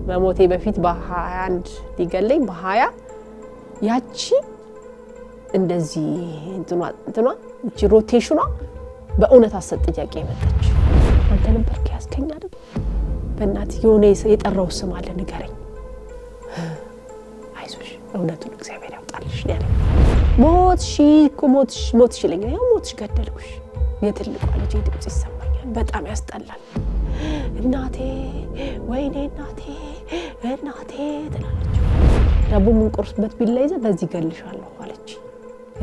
በሞቴ በፊት በ21 ሊገለኝ በ20 ያቺ እንደዚህ እንትኗ እቺ ሮቴሽኗ በእውነት አሰጥያቄ መጣች አንተ ነበርክ ያስከኝ አይደል በእናት የሆነ የጠራው ስም አለ ንገረኝ አይዞሽ እውነቱን እግዚአብሔር ያውጣልሽ ያለ ሞትሽ ይለኛል ያው ሞትሽ ገደልኩሽ የትልቋ ልጅ ድምጽ ይሰማኛል በጣም ያስጠላል እናቴ ወይኔ እናቴ ትላለች ዳቦ ምን ቆርስበት ቢላ ይዘ በዚህ ገልሻለሁ አለች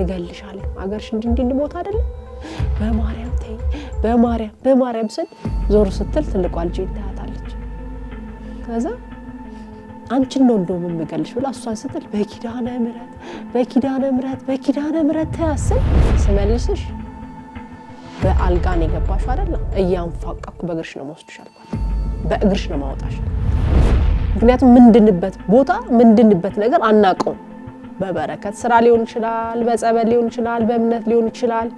እገልሻለሁ አገርሽ እንዲህ ሞት አይደለም በማርያም ተይ በማርያም ስል ዞር ስትል ትልቋ ልጅ ታያታለች ከዛ አንቺን ነው እንደው ምን መገልሽ ብላ እሷን ስትል በኪዳነ ምሕረት ታያስል ስመልስሽ በአልጋን የገባሽው አይደለም እያንፋቀኩ በእግርሽ ነው ወስድሽ አልኳት በእግርሽ ነው ማውጣሽ ምክንያቱም ምንድንበት ነገር አናቀው በበረከት ስራ ሊሆን ይችላል በጸበል ሊሆን ይችላል በእምነት ሊሆን ይችላል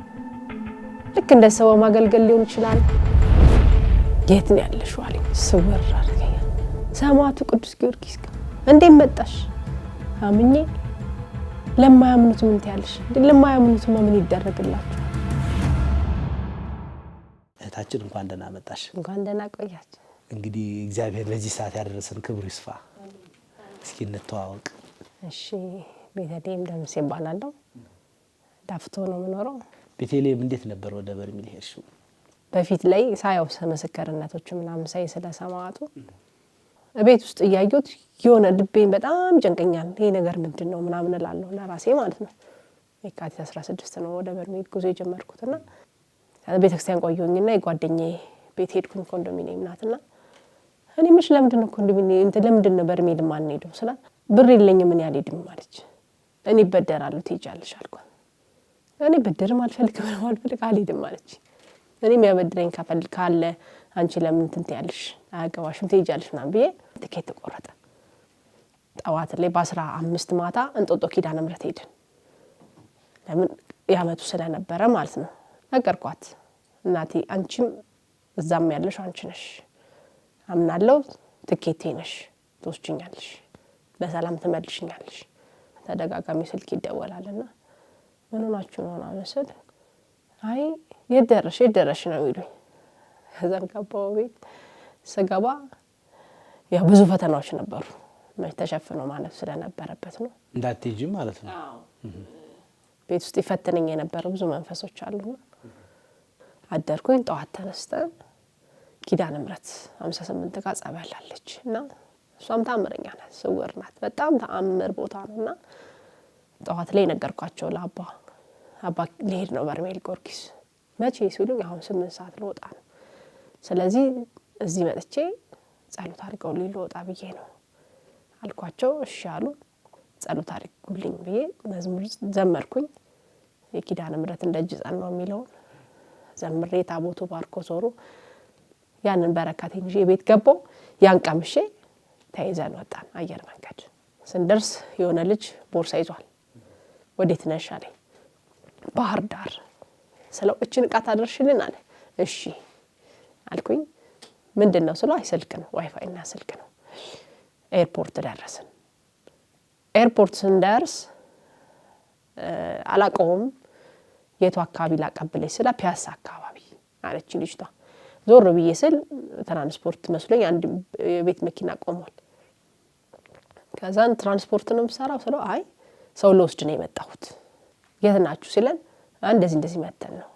ልክ እንደ ሰው ማገልገል ሊሆን ይችላል የት ነው ያለሽው አለኝ ስውር አድርገኝ ሰማዕቱ ቅዱስ ጊዮርጊስ እንዴት መጣሽ አምኜ ለማያምኑት ምን ትያለሽ ለማያምኑት ምን ይደረግላችሁ እታችን እንኳን ደህና መጣሽ እንኳን ደህና ቆያችሁ እንግዲህ እግዚአብሔር ለዚህ ሰዓት ያደረሰን ክብሩ ይስፋ እስኪ እንተዋወቅ እሺ ቤተልሔም ደምሴ ይባላል ዳፍቶ ነው የምኖረው ቤተልሔም እንዴት ነበር ወደ በርሜል ሄድሽው በፊት ላይ ሳያው መስከረነቶች ምናምን ሳይ ስለሰማዕቱ ቤት ውስጥ እያየሁት የሆነ ልቤን በጣም ጨንቀኛል ይሄ ነገር ምንድነው ምናምን እላለሁ ለራሴ ማለት ነው የካቲት 16 ነው ወደ በርሜል ጉዞ የጀመርኩትና ቤተክርስቲያን ቆየሁኝና የጓደኛዬ ቤት ሄድኩኝ ኮንዶሚኒየም ናትና እኔ ምሽ ለምንድነው ኮንዶሚኒየም ለምንድነው በርሜል ማን ሄደው ስላ ብር የለኝም ምን ያልሄድም ማለች እኔ በደራሉ ትይጃለሽ አልኳት እኔ በደር ማልፈልግም አልሄድም ማለች እኔ የሚያበድረኝ ካለ አንቺ ለምን ትንትያለሽ አያገባሽም ትይጃለሽ ምናምን ብዬ ትኬት ተቆረጠ ጠዋት ላይ በ15 ማታ እንጦጦ ኪዳነ ምሕረት ሄድን ለምን ያመቱ ስለነበረ ማለት ነው ነገርኳት እናቴ አንቺም እዛም ያለሽ አንቺ ነሽ አምናለሁ ትኬቴ ነሽ ትወስጂኛለሽ በሰላም ተመልሽኛለሽ ተደጋጋሚ ስልክ ይደወላልና ምን ሆናችሁ ነው አመሰል አይ የደረሽ ነው ይሉኝ ከዛም ገባው ቤት ስገባ ያ ብዙ ፈተናዎች ነበሩ ተሸፍነው ማለት ስለነበረበት ነው እንዳትጂ ማለት ነው ቤት ውስጥ ይፈተነኝ የነበረ ብዙ መንፈሶች አሉና አደርኩኝ ጠዋት ተነስተን ኪዳነ ምሕረት 58 ጋር ጸበላለችና እሷም ታምረኛ ናት ስውር ናት በጣም ተአምር ቦታ ነውና ጠዋት ላይ ነገርኳቸው ለአባ ልሄድ ነው በርሜል ጊዮርጊስ መቼ ሲሉኝ አሁን 8 ሰዓት ልወጣ ነው ስለዚህ እዚህ መጥቼ ጸሎት አድርገው ልወጣ ብዬ ነው አልኳቸው እሺ አሉ ጸሎት አድርጉልኝ ብዬ መዝሙር ዘመርኩኝ የኪዳነ ምሕረት እንደጅ ጸናው የሚለው ዘምሬ ታቦቱ ባርኮ ዞሮ ያንን በረከት እንጂ ቤት ገባው ያን ቀምሼ ተይዘን ወጣን አየር መንገድ ስንደርስ የሆነ ልጅ ቦርሳ ይዟል ወዴት ነሽ አለኝ ባህር ዳር ስለው እቺን ቃታ አድርሽልን አለ እሺ አልኩኝ ምንድነው ስለው አይ ስልክ ነው ዋይፋይ እና ስልክ ነው ኤርፖርት ደረስን ኤርፖርት ስንደርስ አላቆም የቱ አካባቢ ላቀብለኝ ስለ ፒያሳ አካባቢ አለች ልጅቷ ዞር ብዬ ስል ትራንስፖርት መስሎኝ አንድ ቤት መኪና ቆሟል ከዛን ትራንስፖርት ነው የምሰራው ስለው አይ ሰው ለወስድ ነው የመጣሁት የት ናችሁ ሲለን እንደዚህ መተን ነው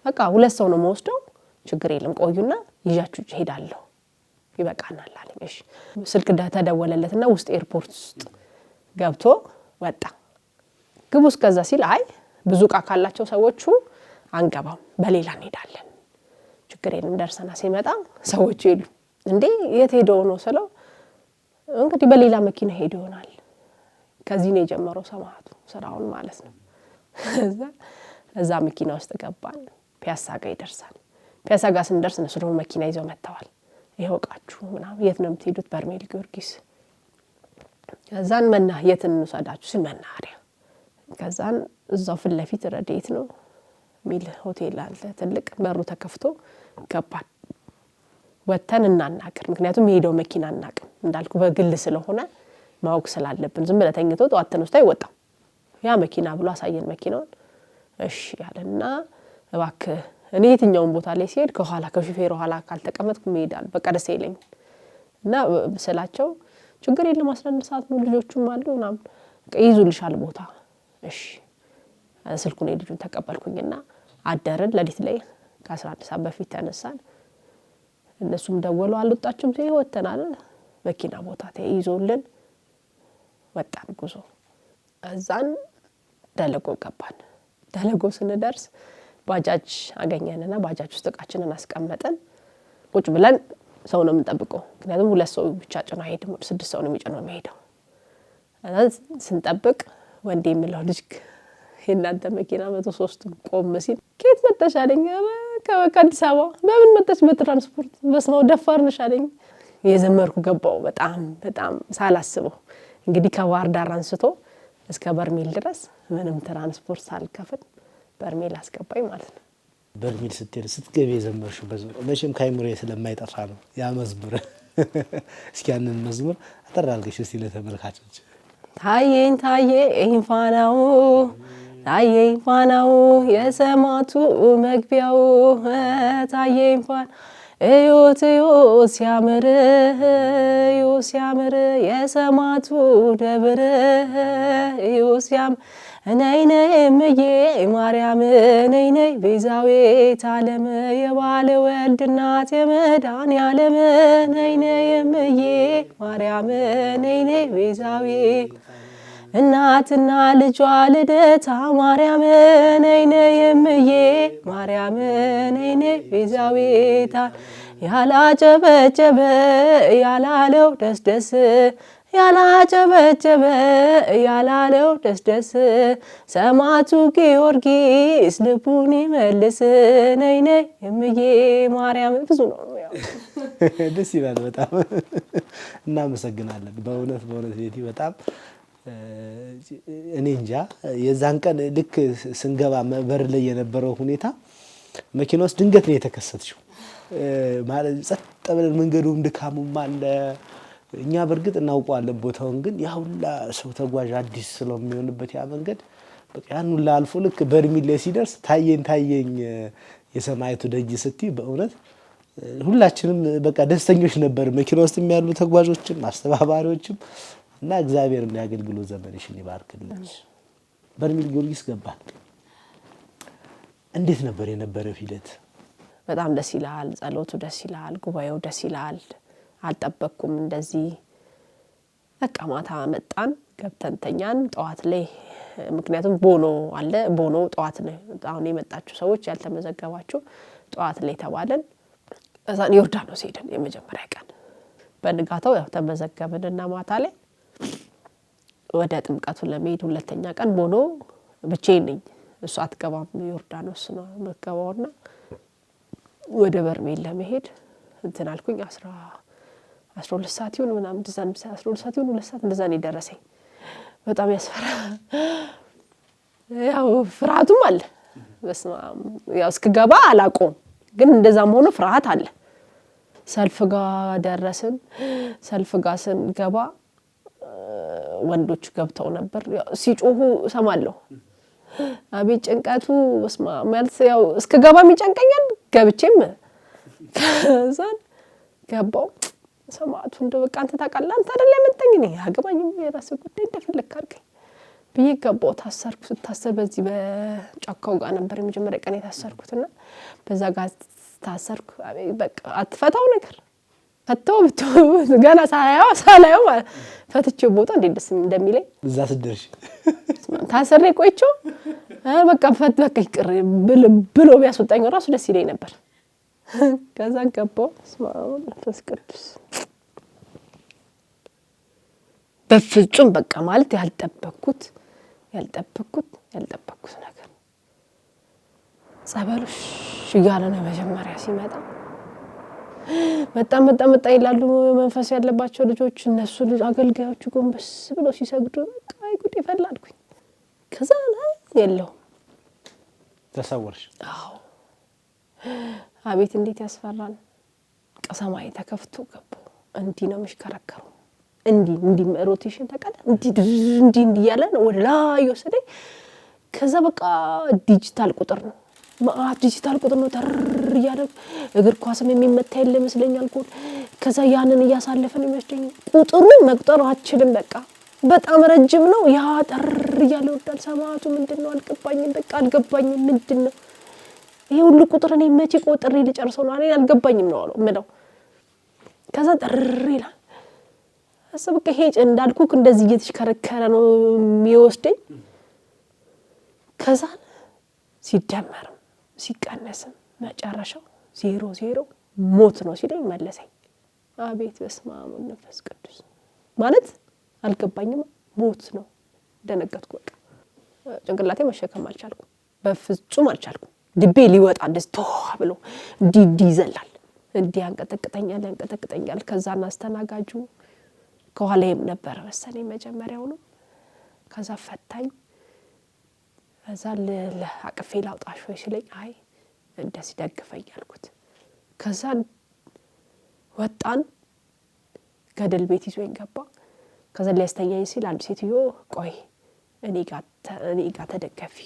በቃ ሁለት ሰው ነው የምወስደው ችግር የለም ቆዩና ይዣችሁ ሄዳለሁ ይበቃናል አለኝ እሺ ስልክ ተደወለለትና ውስጥ ኤርፖርት ውስጥ ገብቶ ወጣ ግቡስ ከዛ ሲል አይ ብዙ ቃ ካላቸው ሰዎቹ አንገባም በሌላ እንሄዳለን ችግር የለም ደርሰና ሲመጣ ሰዎቹ ይሉ እንዴ የት ሄደው ነው ስለው እንግዲህ በሌላ መኪና ሄዶ ይሆናል ከዚህ ነው የጀመረው ሰማዕቱ ስራውን ማለት ነው እዛ መኪና ውስጥ ገባን ፒያሳ ጋር ይደርሳል ፒያሳ ጋር ስንደርስ እነሱ ደግሞ መኪና ይዘው መጥተዋል ይወቃችሁ ምናምን የት ነው የምትሄዱት በርሜል ጊዮርጊስ ከዛን የት እንውሰዳችሁ ሲል መናኸሪያ ከዛን እዛው ፊት ለፊት ረድኤት ነው ሚል ሆቴል አለ ትልቅ በሩ ተከፍቶ ገባን ወተን እናናገር ምክንያቱም ሄደው መኪና እናቀም እንዳልኩ በግል ስለሆነ ማወቅ ስላለብን ዝም ብለህ ተኝቶ ጧት ተነስቶ አይወጣም። ያ መኪና ብሎ አሳየን መኪናውን። እሺ ያለና እባክህ እኔ የትኛውን ቦታ ላይ ሲሄድ ከኋላ ከሹፌሩ ኋላ ካልተቀመጥኩ መሄዳል በቃ ደስ አይለኝ እና ስላቸው ችግር የለም 11 ሰዓት ነው ልጆቹም አሉ ምናምን ይዙልሻል ቦታ። እሺ ስልኩን ልጁን ተቀበልኩኝና አደረን። ለሊት ላይ ከ11 ሰዓት በፊት ተነሳን። እነሱም ደወሉ አልወጣችም ሲይ ወተናል። መኪና ቦታ ተይዞልን ወጣን ጉዞ። እዛን ደለጎ ገባን። ደለጎ ስንደርስ ባጃጅ አገኘንና ባጃጅ ውስጥ እቃችንን አስቀመጠን። ቁጭ ብለን ሰው ነው የምንጠብቀው ምክንያቱም 2 ሰው ብቻ ጭኖ አይሄድም 6 ሰው ነው የሚጭነው የሚሄደው። ስንጠብቅ ወንዴ የሚለው ልጅ የእናንተ መኪና 103 ቆም ሲል ከየት መጣሽ አለኝ። ከአዲስ አበባ። በምን መጣሽ? በትራንስፖርት። በስማው ደፋር ነሽ አለኝ። የዘመርኩ ገባው በጣም ሳላስበው እንግዲህ ከባህር ዳር አንስቶ እስከ በርሜል ድረስ ምንም ትራንስፖርት ሳልከፍል በርሜል አስገባኝ ማለት ነው። በርሜል ስትገቢ የዘመርሽው መዝሙር መቼም ከአይምሮዬ ስለማይጠፋ ነው ያ መዝሙር። እስኪ ያንን መዝሙር አጠር አድርገሽ እስቲ ለተመልካቾች። ታየኝ ፋናው ታየኝ ፋናው የሰማቱ መግቢያው ታየኝ ፋና እዮት ሲያምር የሰማቱ ደብር ሲያምር ነይ ነይ እምዬ ማርያም ነይ ነይ ቤዛዊተ ዓለም የባለ ወልድ እናት የመድኃኔዓለም ነይ ነይ እምዬ ማርያም ነይ ነይ ቤዛዊተ እናትና ልጇ ልደታ ማርያም ነይ ነይ እምዬ ማርያም ነይ ነይ ቤዛዊተ ያላጨበጨበ ያላለው ደስ ያላጨበጨበ ያላለው ደስ ሰማዕቱ ጊዮርጊስ ልቡን ይመልስ ነይ ነይ እምዬ ማርያም። ብዙ ነው ያው ደስ ይላል በጣም እናመሰግናለን። በእውነት ቤቲ በጣም እኔ እንጃ የዛን ቀን ልክ ስንገባ በር ላይ የነበረው ሁኔታ መኪና ውስጥ ድንገት ነው የተከሰተው ማለት ጸጥ ብለን መንገዱም ድካሙም አለ። እኛ በርግጥ እናውቀዋለን ቦታውን ግን ያ ሁላ ሰው ተጓዥ አዲስ ስለሚሆንበት ያ መንገድ በቃ ያን ሁላ አልፎ ልክ በርሜል ላይ ሲደርስ ታየኝ የሰማዕቱ ደጅ ስትይ በእውነት ሁላችንም በቃ ደስተኞች ነበር። መኪና ውስጥ ያሉ ተጓዦችም አስተባባሪዎችም እና እግዚአብሔር የሚያገልግሉ ዘመንሽን ይባርክልኝ። በርሜል ጊዮርጊስ ገባን። እንዴት ነበር የነበረው ሂደት? በጣም ደስ ይላል። ጸሎቱ ደስ ይላል። ጉባኤው ደስ ይላል። አልጠበቅኩም እንደዚህ። በቃ ማታ መጣን ገብተን ተኛን። ጠዋት ላይ ምክንያቱም ቦኖ አለ። ቦኖ ጠዋት ነው አሁን የመጣችሁ ሰዎች ያልተመዘገባችሁ ጠዋት ላይ ተባለን። እዛን ዮርዳኖስ ሄደን የመጀመሪያ ቀን በንጋታው ያው ተመዘገብንና ማታ ላይ ወደ ጥምቀቱ ለመሄድ ሁለተኛ ቀን ቦኖ ብቻዬን ነኝ። እሱ አትገባም ዮርዳኖስ ነው መገባውና ወደ በርሜል ለመሄድ እንትን አልኩኝ። 12 ሰዓት ይሁን ምናምን እንደዛን 12 ሰዓት ይሁን 2 ሰዓት እንደዛን ይደረሰኝ። በጣም ያስፈራ። ያው ፍርሃቱም አለ። በስመ አብ ያው እስክገባ አላቆም ግን እንደዛም ሆኖ ፍርሃት አለ። ሰልፍ ጋር ደረስን። ሰልፍ ጋር ስንገባ ወንዶች ገብተው ነበር ሲጮሁ ሰማለሁ። አቤት ጭንቀቱ በስመ አብ ማለት ያው እስክገባ የሚጨንቀኛል። ገብቼም ከዛን ገባው ሰማዕቱ እንደው በቃ አንተ ታውቃለህ አንተ አይደል ያመጣኝ ነኝ አገባኝም የራስ ጉዳይ እንደፈለክ አድርገኝ ብዬ ገባው። ታሰርኩ። ስታሰር በዚህ በጫካው ጋር ነበር የመጀመሪያ ቀን የታሰርኩትና በዛ ጋር ታሰርኩ። በቃ አትፈታው ነገር ፈተው ገና ሳላየው ፈትቼው ቦታ እንዴት ደስ እንደሚለኝ እዛ ስደርሽ ታሰሬ ቆይቼው በቃ በቃ ይቅር ብሎ ቢያስወጣኝ ራሱ ደስ ይለኝ ነበር። ከዛ ገባው መንፈስ ቅዱስ በፍጹም በቃ ማለት ያልጠበቅኩት ነገር ጸበሉሽ እያለ ነው መጀመሪያ ሲመጣ መጣ ይላሉ መንፈስ ያለባቸው ልጆች። እነሱ አገልጋዮቹ ጎንበስ ብለው ሲሰግዱ በቃ ጉድ ይፈላልኩኝ። ከዛ የለው ተሰወርሽ። አዎ አቤት እንዴት ያስፈራል። ሰማይ ተከፍቶ ገባው። እንዲህ ነው የሚሽከረከረው እንዲ ሮቴሽን ተቀለ እንዲ ያለ ነው ወደ ላይ ወሰደኝ። ከዛ በቃ ዲጂታል ቁጥር ነው ዲጂታል ቁጥር ነው ተር ያለ እግር ኳስም የሚመታ የለ መስለኛል ጎል። ከዛ ያንን ያሳለፈ ነው የሚወስደኝ ቁጥሩ መቁጠር አችልም በቃ በጣም ረጅም ነው ያ ተር ያለ ወዳል ሰማቱ ምንድነው አልገባኝም በቃ አልገባኝም ምንድነው ይሄ ሁሉ ቁጥር እኔ መቼ ቆጥሬ ልጨርሰው ነው እኔ አልገባኝም ነው ምለው። ከዛ ተር ይላል አሰብከ ሄጭ እንዳልኩክ እንደዚህ እየተሽከረከረ ነው የሚወስደኝ። ከዛ ሲደመር ሲቀነስም መጨረሻው 0 ሞት ነው ሲለኝ መለሰኝ። አቤት በስመ አብ ወመንፈስ ቅዱስ ማለት አልገባኝም ሞት ነው ደነገጥኩ። በቃ ጭንቅላቴ መሸከም አልቻልኩም በፍጹም አልቻልኩም። ልቤ ሊወጣ ደስቶ ብሎ ይዘላል ያንቀጠቅጠኛል። ከዛና አስተናጋጁ ከኋላዬም ነበር መሰለኝ መጀመሪያው ነው። ከዛ ፈታኝ ከዛ ለአቅፌ ላውጣሽ ወይ ሲለኝ አይ እንደዚህ ደግፈኝ አልኩት። ከዛ ወጣን ገደል ቤት ይዞኝ ገባ። ከዛ ሊያስተኛኝ ሲል አንድ ሴትዮ ቆይ እኔ ጋር ተደገፊ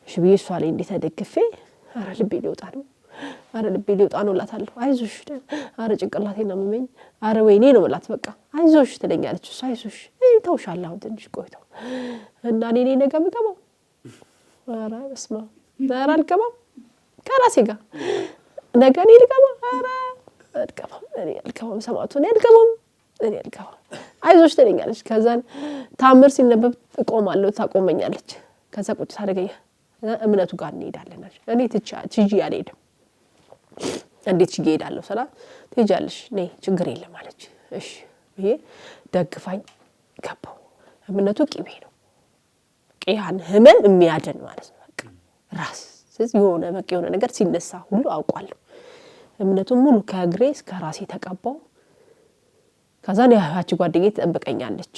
እሺ ብዬ እሷ ላይ እንዴት ተደግፌ አረ ልቤ ሊወጣ ነው እላታለሁ። አይዞሽ አረ ጭንቅላቴን ነው የሚመኝ አረ ወይኔ ነው እላት በቃ አይዞሽ ትለኛለች እሷ አይዞሽ ተውሻለሁ አሁን ትንሽ ቆይቶ እና እኔ ነገ ምገባው አረ በስመ አብ ዛሬ አልገባም ከራሴ ጋር ነገ እኔ ልገባ አረ አልገባም ሰማቱ እኔ አልገባም አይዞሽ ትለኛለች። ከዛ ታምር ሲነበብ እቆማለሁ ታቆመኛለች። ከዛ ቁጭ ታደርገኛ እምነቱ ጋር እንሄዳለን አለች። እኔ ትጂ አልሄድም እንዴት ይሄዳለሁ ሰላ ትሄጃለሽ ነይ ችግር የለም አለች። እሺ ይሄ ደግፋኝ ገባው። እምነቱ ቅቤ ነው ያን ህመም የሚያድን ማለት ነው። በቃ ራስ ስለዚህ የሆነ ነገር ሲነሳ ሁሉ አውቃለሁ። እምነቱን ሙሉ ከእግሬ እስከ ራሴ ተቀባው። ከዛ ነው ያቺ ጓደኛዬ ተጠብቀኛለች።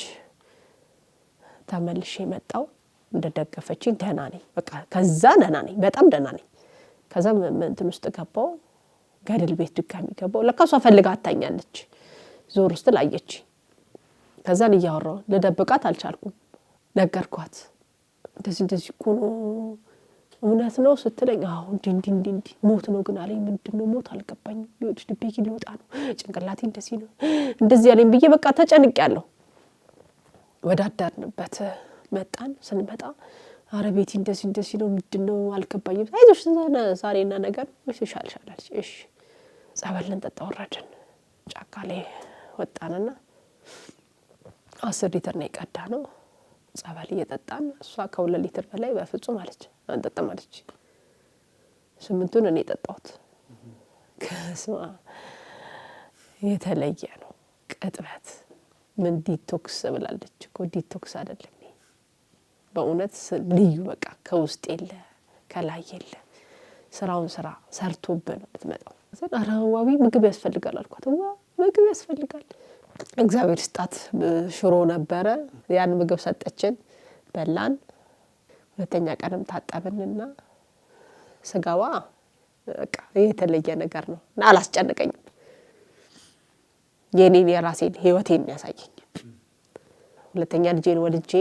ተመልሼ መጣው እንደደገፈችኝ ደህና ነኝ በቃ ከዛ ደህና ነኝ በጣም ደህና ነኝ። ከዛ እንትን ውስጥ ገባው ገደል ቤት ድጋሚ ገባው። ለካሷ ፈልጋ አታኛለች ዞር ውስጥ ላየች። ከዛ እያወራሁ ልደብቃት አልቻልኩም ነገርኳት። እንደዚህ እኮ ነው እውነት ነው ስትለኝ አዎ እንዲ ሞት ነው ግን አለኝ። ምንድነው ሞት አልገባኝም። ይወድሽ ልቤ ሊወጣ ነው ጭንቅላቴ እንደዚህ ያለኝ ብዬ በቃ ተጨንቄያለሁ። ወዳዳርንበት መጣን። ስንመጣ አረ ቤቲ እንደዚህ ነው ምንድነው አልገባኝም። አይዞሽ ዛሬና ነገር ይሻልሻል። እሺ ጸበልን ጠጣ ወረድን። ጫካ ላይ ወጣንና 10 ሊትር ነው የቀዳ ነው ጸበል እየጠጣን እሷ ከ2 ሊትር በላይ በፍጹም አለች አንጠጣም አለች። 8ቱን እኔ ጠጣሁት። ከስማ የተለየ ነው ቅጥበት ምን ዲቶክስ ብላለች እኮ ዲቶክስ አይደለም በእውነት ልዩ በቃ ከውስጥ የለ ከላይ የለ ስራውን ስራ ሰርቶብን የምትመጣው። አራዋቢ ምግብ ያስፈልጋል አልኳት። ምግብ ያስፈልጋል እግዚአብሔር ስጣት ሽሮ ነበረ ያን ምግብ ሰጠችን በላን። ሁለተኛ ቀንም ታጠብንና ስጋዋ በቃ የተለየ ነገር ነው እና አላስጨነቀኝም። የኔን የራሴን ህይወቴን ያሳየኝ። ሁለተኛ ልጄን ወልጄ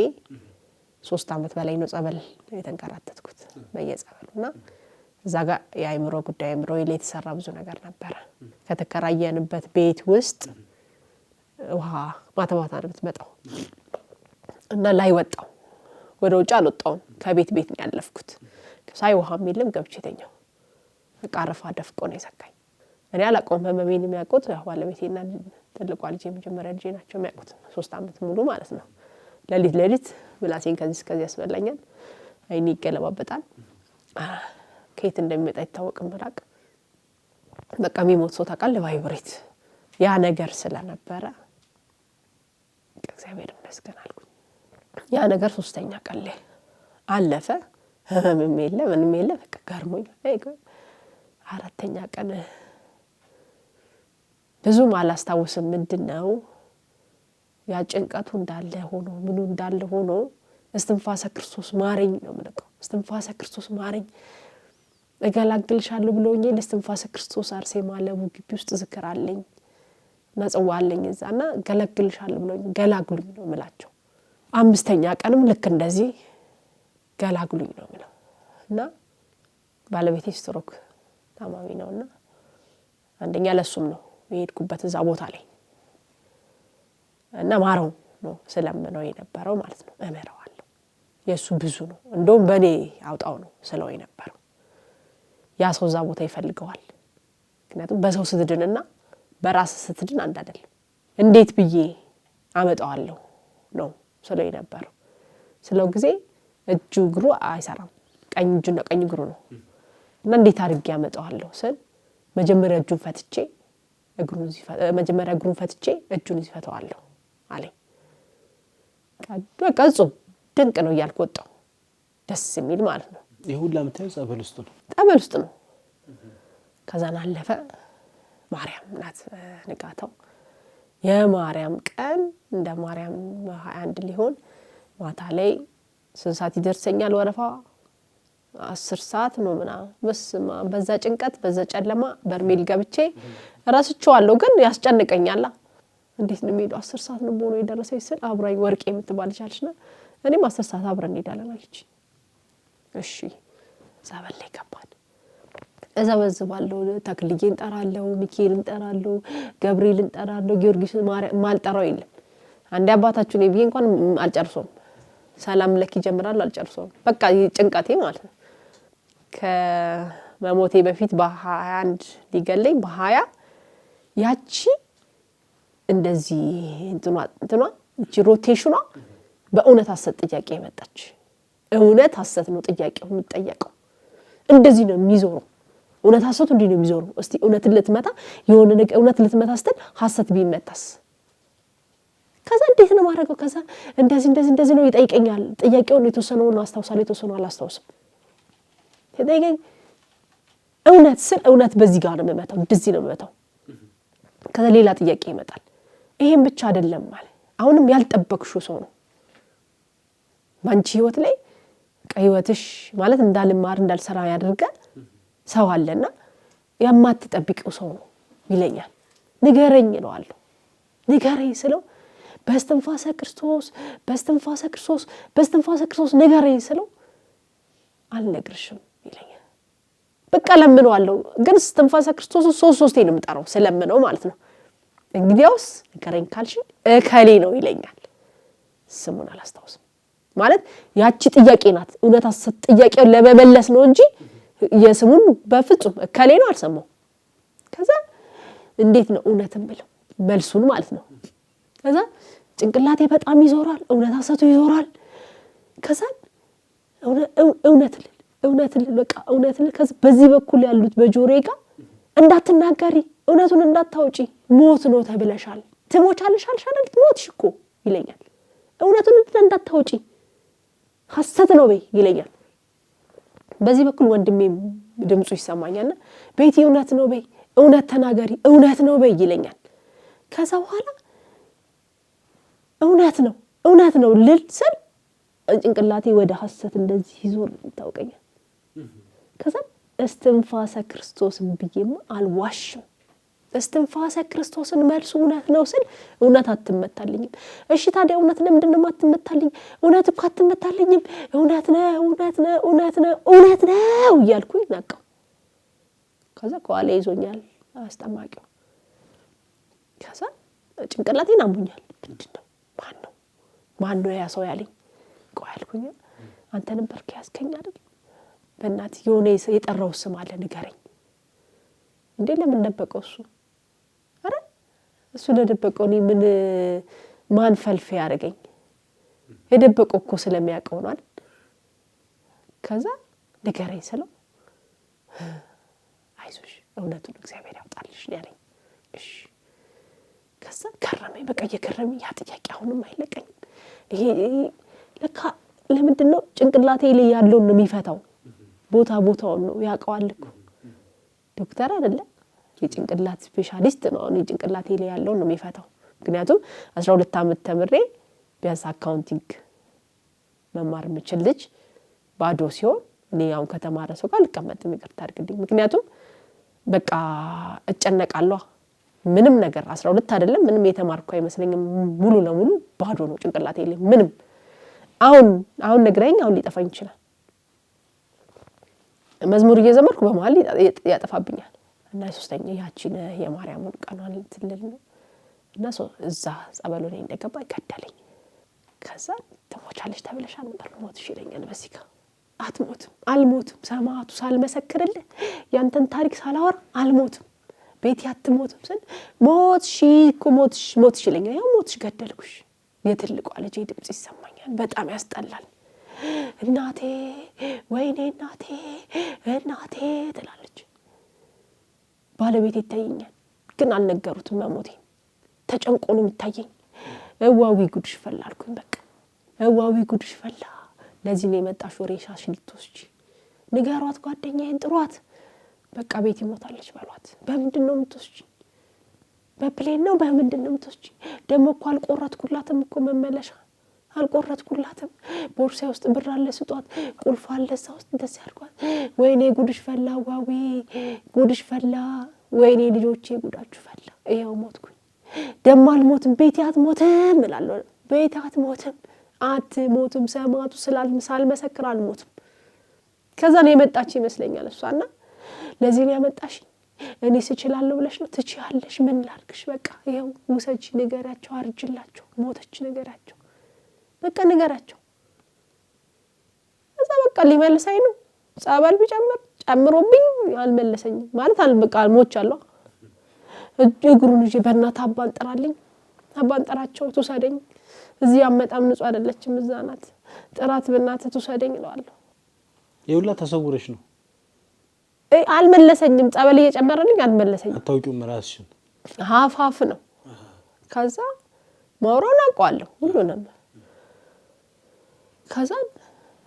3 አመት በላይ ነው ጸበል የተንከራተትኩት በየጸበሉና እዛ ጋር የአይምሮ ጉዳይ አይምሮ ላይ የተሰራ ብዙ ነገር ነበር። ከተከራየንበት ቤት ውስጥ ውሃ ማታ ነው የምትመጣው እና ላይ ወጣው ወደ ውጭ አልወጣውም ከቤት ነው ያለፍኩት። ሳይ ውሃም የለም ገብቼ ተኛው። አቃረፋ ደፍቆ ነው የሰካኝ። እኔ አላቆም ህመሜን የሚያውቁት ባለቤቴና ትልቋ ልጄ መጀመሪያ ልጄ ናቸው የሚያውቁት 3 አመት ሙሉ ማለት ነው። ለሊት ብላሴን ከዚህ እስከዚህ ያስበላኛል። አይኔ ይገለባበጣል። ከየት እንደሚመጣ አይታወቅም ብራቅ በቃ የሚሞት ሰው ታውቃለህ ቫይብሬት ያ ነገር ስለነበረ እግዚአብሔር ይመስገን አልኩኝ። ያ ነገር 3ኛ ቀን ላይ አለፈ። ህመምም የለ ምንም የለ በቃ ገርሞኝ 4ኛ ቀን ብዙም አላስታውስም ምንድነው ያ ጭንቀቱ እንዳለ ሆኖ ምኑ እንዳለ ሆኖ እስትንፋሰ ክርስቶስ ማረኝ ነው የምልከው። እስትንፋሰ ክርስቶስ ማረኝ እገላግልሻለሁ ብሎኝ እስትንፋሰ ክርስቶስ አርሴማ ለቡ ግቢ ውስጥ ዝክር አለኝ ጽዋ አለኝ እዛና ገለግልሻለሁ ብለው ገላግሉኝ ነው የምላቸው። 5ኛ ቀንም ልክ እንደዚህ ገላግሉኝ ነው የምለው እና ባለቤቴ ስትሮክ ታማሚ ነውና አንደኛ ለሱም ነው የሄድኩበት እዛ ቦታ ላይ እና ማረው ነው ስለምነው የነበረው ማለት ነው። እመረዋለሁ የሱ ብዙ ነው እንደውም በኔ አውጣው ነው ስለው የነበረው። ያ ሰው እዛ ቦታ ይፈልገዋል። ምክንያቱም በሰው ስትድንና በራስ ስትድን አንድ አይደለም። እንዴት ብዬ አመጣዋለሁ ነው ስለው የነበረው። ስለው ጊዜ እጁ እግሩ አይሰራም፣ ቀኝ እጁና ቀኝ እግሩ ነው እና እንዴት አድርጌ አመጣዋለሁ ስል መጀመሪያ እጁን ፈትቼ እግሩን ፈትቼ እጁን ይፈታዋለሁ አለኝ። በቃ እጹም ድንቅ ነው እያልኩ ወጣሁ። ደስ የሚል ማለት ነው። ይሁላ ምታዩ ጸበል ውስጥ ነው። ጸበል ውስጥ ነው። ከዛን አለፈ። ማርያም ናት ንጋታው። የማርያም ቀን እንደ ማርያም 21 ሊሆን ማታ ላይ 3 ሰዓት ይደርሰኛል ወረፋ 10 ሰዓት ነው ምናምን። በስማ በዛ ጭንቀት በዛ ጨለማ በርሜል ገብቼ ራስቸዋለሁ ግን ያስጨንቀኛል። እንዴት ነው የሚሄደው 10 ሰዓት ነው ቦኖ የደረሰኝ ስል አብራኝ ወርቄ የምትባልቻለችና እኔም 10 ሰዓት አብረን እንሄዳለን አለች። እሺ ጸበል ላይ ገባን። እዘበዝባለሁ፣ ተክልዬን ጠራለሁ፣ ሚካኤልን ጠራለሁ፣ ገብርኤልን ጠራለሁ፣ ጊዮርጊስን ማልጠራው የለም። አንዴ አባታችሁ ነው ብዬ እንኳን አልጨርሶም። ሰላም ለክ ይጀምራል አልጨርሶም። በቃ ጭንቀቴ ማለት ነው። ከመሞቴ በፊት በ21 ሊገለኝ በ20 ያቺ እንደዚህ እንትኗ እቺ ሮቴሽኗ በእውነት ሐሰት ጥያቄ መጣች። እውነት ሐሰት ነው ጥያቄው የሚጠየቀው። እንደዚህ ነው የሚዞረው። እውነት ሐሰቱ እንዲህ ነው የሚዞረው። እስቲ እውነት ልትመታ የሆነ ነገር እውነት ልትመታ ስትል ሐሰት ቢመታስ? ከዛ እንዴት ነው ማረገው? ከዛ እንደዚህ ነው ይጠይቀኛል። ጥያቄውን የተወሰነውን አስተውሳለሁ፣ የተወሰነውን አላስተውስም። ይጠይቀኝ እውነት ስል እውነት በዚህ ጋር ነው የምመታው፣ እንደዚህ ነው የምመታው። ከዛ ሌላ ጥያቄ ይመጣል። ይሄን ብቻ አይደለም ማለት አሁንም ያልጠበቅሽው ሰው ነው ባንቺ ህይወት ላይ ህይወትሽ ማለት እንዳልማር እንዳልሰራ ያደርጋል ሰው አለና ያማትጠብቂው ሰው ነው ይለኛል። ንገረኝ እለዋለሁ። ንገረኝ ስለው በስተንፋሰ ክርስቶስ ንገረኝ ስለው አልነግርሽም ይለኛል። በቃ ለምነዋለሁ ግን ስተንፋሰ ክርስቶስ 3 ነው የምጠራው ስለምነው ማለት ነው። እንግዲያውስ ንገረኝ ካልሽ እከሌ ነው ይለኛል። ስሙን አላስታውስም ማለት ያቺ ጥያቄ ናት። እውነት ሐሰት ጥያቄውን ለመመለስ ነው እንጂ የስሙን በፍጹም እከሌ ነው አልሰማው። ከዛ እንዴት ነው እውነትን ብለው መልሱን ማለት ነው። ከዛ ጭንቅላቴ በጣም ይዞራል፣ እውነት ሐሰቱ ይዞራል። ከዛ እውነት በቃ እውነት ከዛ በዚህ በኩል ያሉት በጆሮዬ ጋር እንዳትናገሪ፣ እውነቱን እንዳታውጪ፣ ሞት ነው ተብለሻል፣ ትሞቻለሽ አልሻለል ሞትሽ እኮ ይለኛል። እውነቱን እንዳታውጪ ሐሰት ነው በይ ይለኛል። በዚህ በኩል ወንድሜም ድምጹ ይሰማኛልና ቤቲ እውነት ነው በይ፣ እውነት ተናገሪ፣ እውነት ነው በይ ይለኛል። ከዛ በኋላ እውነት ነው ልል ስል ጭንቅላቴ ወደ ሐሰት እንደዚህ ይዞር ታውቀኛል። ከዛ እስትንፋሰ ክርስቶስን ብዬማ አልዋሽም። እስትንፋሰ ክርስቶስን መልሱ እውነት ነው ስል እውነት አትመታልኝም። እሺ ታዲያ እውነት ለምንድን ነው የማትመታልኝ? እውነት እኮ አትመታልኝም። እውነት ነው እያልኩኝ ነቃው። ከዛ ከኋላ ይዞኛል አስጠማቂው። ከዛ ጭንቅላቴን አሞኛል። ምንድነው ማን ነው ያ ሰው ያለኝ? ቆይ አልኩኝ። አንተ ነበርክ ያስከኝ አይደል? በእናትህ የሆነ የጠራው ስም አለ ንገረኝ። እንዴ ለምን ደበቀው እሱ? አረ እሱ ለደበቀው እኔ ምን ማን ፈልፌ ያደርገኝ? የደበቀው እኮ ስለሚያውቀው ነው አይደል? ከዛ ንገረኝ ስለው አይዞሽ እውነቱን እግዚአብሔር ያውጣልሽ ያለኝ። እሺ ከዛ ገረመኝ። በቃ እየገረመኝ ያ ጥያቄ አሁንም አይለቀኝም። ይሄ ለካ ለምንድን ነው ጭንቅላቴ ላይ ያለውን ነው የሚፈታው? ቦታውን ነው ያውቀዋል እኮ ዶክተር አይደለም የጭንቅላት ስፔሻሊስት ነው። እኔ ጭንቅላቴ ላይ ያለውን ነው የሚፈታው። ምክንያቱም 12 ዓመት ተምሬ ቢያንስ አካውንቲንግ መማር የምችል ልጅ ባዶ ሲሆን እኔ ያው ከተማረ ሰው ጋር ልቀመጥ ይቅርታ አድርግልኝ። ምክንያቱም በቃ እጨነቃለሁ ምንም ነገር 12 አይደለም ምንም የተማርኩ አይመስለኝም ሙሉ ለሙሉ ባዶ ነው ጭንቅላቴ ላይ ምንም አሁን ነግረኝ አሁን ሊጠፋኝ ይችላል መዝሙር እየዘመርኩ በመሃል ያጠፋብኛል እና ሶስተኛ ያቺን የማርያምን ቃሏን ትልል ነው እና እዛ ጸበሉ ላይ እንደገባ ይከዳለኝ ከዛ ተሞቻለች ተብለሻል ነበር ሞትሽ ይለኛል በሲካ አትሞትም አልሞትም ሰማዕቱ ሳልመሰክርልህ ያንተን ታሪክ ሳላወራ አልሞትም ቤት ያትሞትም ስል ሞትሽ ይለኛል ያው ሞትሽ ገደልኩሽ የትልቋ ልጄ ድምጽ ይሰማኛል በጣም ያስጠላል እናቴ ወይኔ እናቴ ትላለች ባለቤት ይታየኛል ግን አልነገሩትም መሞቴ ተጨንቆ ነው የሚታየኝ እዋዊ ጉድሽ ፈላልኩኝ በቃ እዋዊ ጉድሽ ፈላ ለዚህ ነው የመጣሽ ወሬሻሽ ልትወስጂ ንገሯት ጓደኛዬን ጥሯት በቃ ቤት ይሞታለች ባሏት በምንድነው የምትወስጂ በፕሌን ነው በምንድነው የምትወስጂ ደሞ እኮ አልቆረጥኩላትም እኮ መመለሻ አልቆረጥኩላትም ቦርሳ ውስጥ ብር አለ ስጧት ቁልፍ አለ ውስጥ እንደዚህ አድርጓት ወይኔ ጉድሽ ፈላ ዋዊ ጉድሽ ፈላ ወይኔ ልጆቼ ጉዳችሁ ፈላ ይሄው ሞትኩኝ ደሞ አልሞትም ቤት ያትሞትም እላለሁ ቤት አትሞትም አትሞትም ሰማዕቱ ሳልመሰክር አልሞትም ከዛ ነው የመጣች ይመስለኛል እሷና ለዚህ ነው ያመጣሽ እኔ ስችላለሁ ብለሽ ነው ትችያለሽ ምን ላድርግሽ በቃ ይሄው ውሰጂ ንገራቸው አርጅላቸው ሞተች ንገራቸው በቃ ንገራቸው እዛ በቃ ሊመልሰኝ ነው ጸበል ጨምሮብኝ አልመለሰኝም ማለት በቃ አልሞቻለሁ እግሩን ይዤ በእናት አባንጠራቸው ተሰደኝ እዚህ አመጣም ንጹህ አይደለችም እዛ ናት ጥራት በእናት ተሰደኝ እላለሁ ይውላ ተሰውረሽ ነው አልመለሰኝም ጸበል እየጨመረልኝ አልመለሰኝም አታውቂውም ራስሽን ሀፋፍ ነው ከዛ ማውራውን አውቀዋለሁ ሁሉንም ከዛ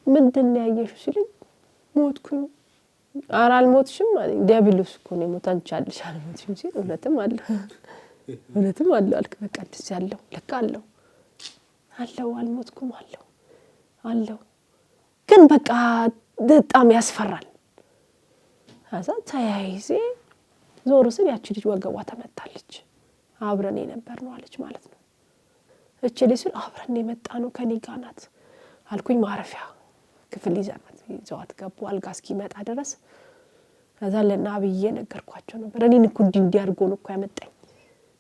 ምንድነው ያየሽው ሲልኝ ሞትኩኝ አልሞትሽም ማለት ዲያብሎስ እኮ ነው ሞታንቻለሽ አልሞትሽም ሲል እውነትም አለ አልክ በቃ ደስ ያለው ለካ አለው አልሞትኩም አለው ግን በቃ በጣም ያስፈራል አዛ ታያይዜ ዞር ሲል ያቺ ልጅ ወገቧ ተመታለች አብረን የነበር ነው አለች ማለት ነው እቺ ልጅ አብረን የመጣ ነው ከኔ ጋር ናት አልኩኝ ማረፊያ ክፍል ይዘዋት ገቡ አልጋ እስኪመጣ ድረስ ከዛ ለናብዬ ነገርኳቸው ነበር እኔን እኮ እንዲያርጎ ነው እኮ ያመጣኝ